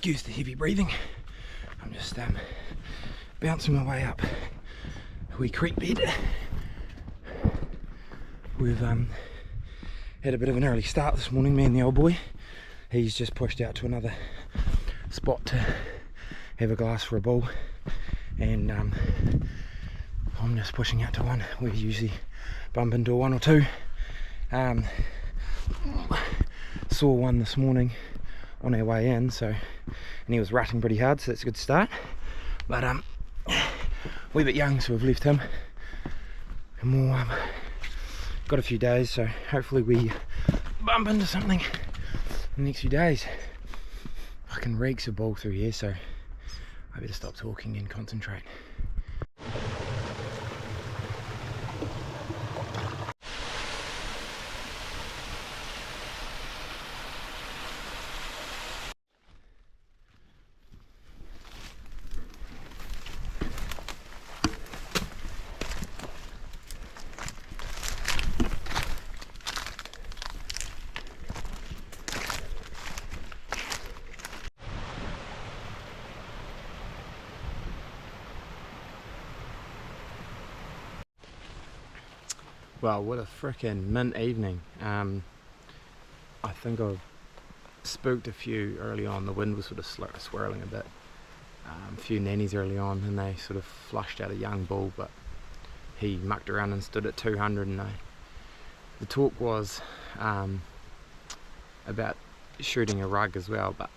Excuse the heavy breathing. I'm just bouncing my way up a wee creek bed. We've had a bit of an early start this morning, me and the old boy. He's just pushed out to another spot to have a glass for a bull, and I'm just pushing out to one. We usually bump into one or two. Saw one this morning on our way in, and he was rutting pretty hard, so that's a good start. But we're a bit young, so we've left him, and we'll got a few days, so hopefully we bump into something in the next few days. Fucking reeks of bull through here, so I better stop talking and concentrate. Well, what a frickin' mint evening. I think I've spooked a few early on. The wind was sort of swirling a bit. A few nannies early on, and they sort of flushed out a young bull, but he mucked around and stood at 200, and the talk was about shooting a rug as well, but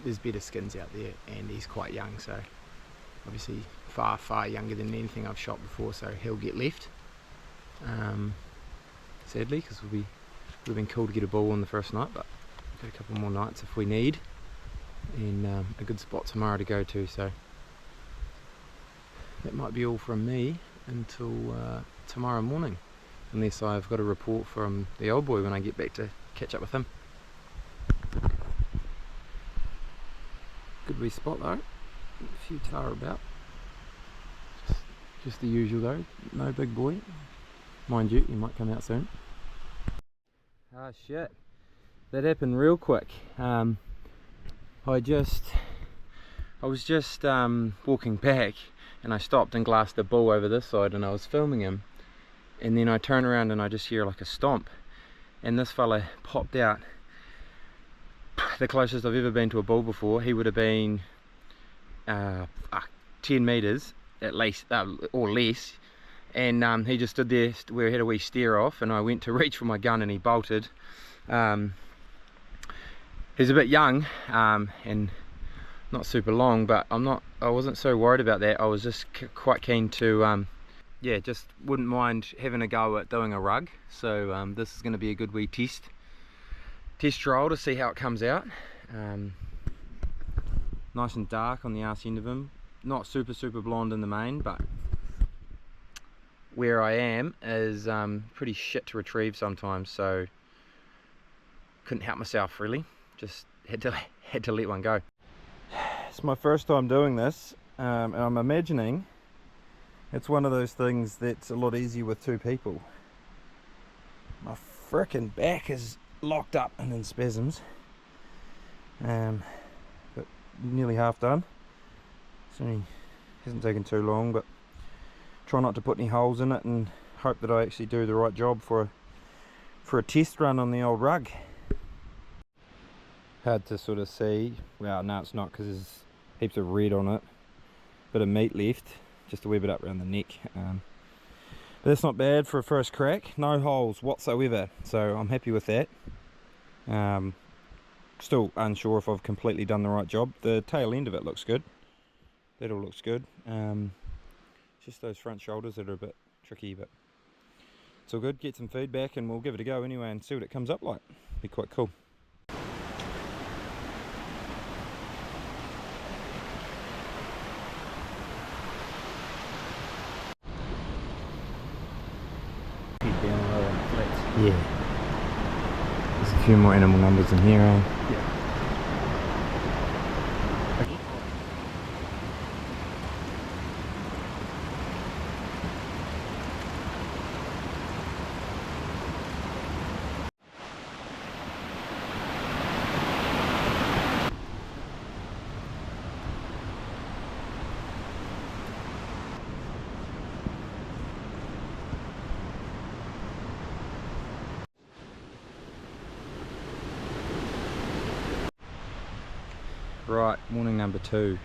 there's better skins out there, and he's quite young, so obviously far younger than anything I've shot before, so he'll get left. Sadly, because it would have been cool to get a bull on the first night, but we've got a couple more nights if we need, and a good spot tomorrow to go to, so that might be all from me until tomorrow morning, unless I've got a report from the old boy when I get back to catch up with him. Good wee spot though, a few tahr about, just the usual though, no big boy. Mind you, he might come out soon. Ah shit, that happened real quick. I was just walking back, and I stopped and glassed a bull over this side, and I was filming him, and then I turn around and I just hear like a stomp, and this fella popped out. The closest I've ever been to a bull before. He would have been 10 meters at least, or less. And he just stood there. We had a wee steer off, and I went to reach for my gun, and he bolted. He's a bit young and not super long, but I wasn't so worried about that. I was just quite keen to yeah, just wouldn't mind having a go at doing a rug. So this is going to be a good wee test trial to see how it comes out. Nice and dark on the arse end of him, not super blonde in the main, but where I am is pretty shit to retrieve sometimes, so couldn't help myself really. Just had to let one go. It's my first time doing this, and I'm imagining it's one of those things that's a lot easier with two people. My frickin' back is locked up and in spasms, but nearly half done. So hasn't taken too long, but try not to put any holes in it and hope that I actually do the right job for a test run on the old rug. Hard to sort of see. Well, no, it's not, because there's heaps of red on it. Bit of meat left, just a wee bit up around the neck. But that's not bad for a first crack. No holes whatsoever, so I'm happy with that. Still unsure if I've completely done the right job. The tail end of it looks good. That all looks good. Just those front shoulders that are a bit tricky, but it's all good. Get some feedback and we'll give it a go anyway and see what it comes up like. Be quite cool. Keep down low on the flats. Yeah. There's a few more animal numbers in here, eh? Yeah. Right, morning number 2.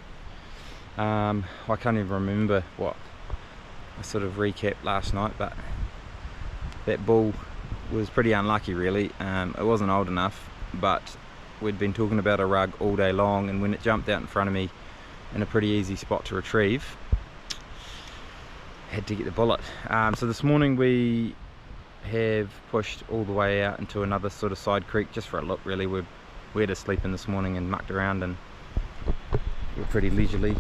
I can't even remember what I sort of recapped last night, but that bull was pretty unlucky really. It wasn't old enough, but we'd been talking about a rug all day long, and when it jumped out in front of me in a pretty easy spot to retrieve, had to get the bullet. So this morning we have pushed all the way out into another sort of side creek just for a look really. We had to sleep in this morning and mucked around, and we're pretty leisurely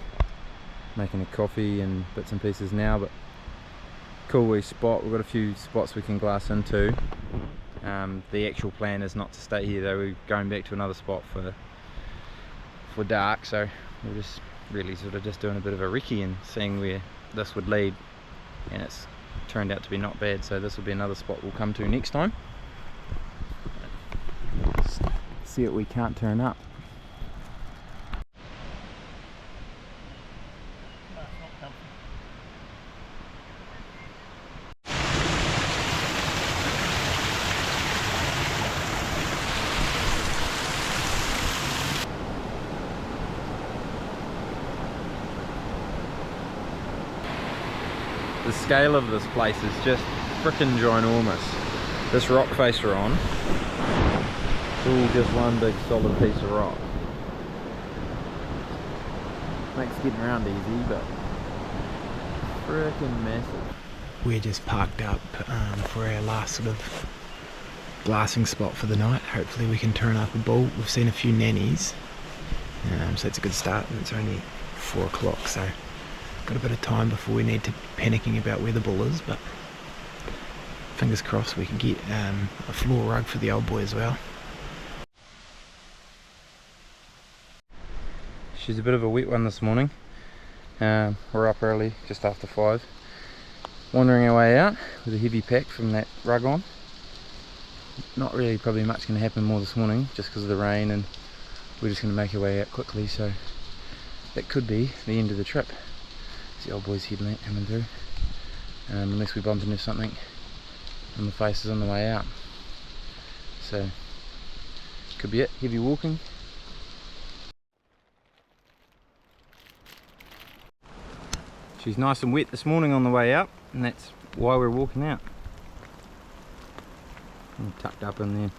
making a coffee and bits and pieces now, but cool wee spot. We've got a few spots we can glass into. The actual plan is not to stay here though. We're going back to another spot for dark, so we're just really sort of just doing a bit of a recce and seeing where this would lead, and it's turned out to be not bad, so this will be another spot we'll come to next time. See what we can't turn up. The scale of this place is just frickin' ginormous. This rock face we're on, it's all just one big solid piece of rock. Makes getting around easy, but frickin' massive. We're just parked up for our last sort of glassing spot for the night. Hopefully we can turn up a bull. We've seen a few nannies, so it's a good start, and it's only 4 o'clock, so got a bit of time before we need to be panicking about where the bull is, but fingers crossed we can get a floor rug for the old boy as well. She's a bit of a wet one this morning. We're up early, just after 5, wandering our way out with a heavy pack from that rug on. Not really probably much going to happen more this morning just because of the rain, and we're just going to make our way out quickly, so that could be the end of the trip. The old boy's headlamp coming through, unless we bump into something on the faces on the way out. So could be it. Heavy walking. She's nice and wet this morning on the way out, and that's why we're walking out. I'm tucked up in there.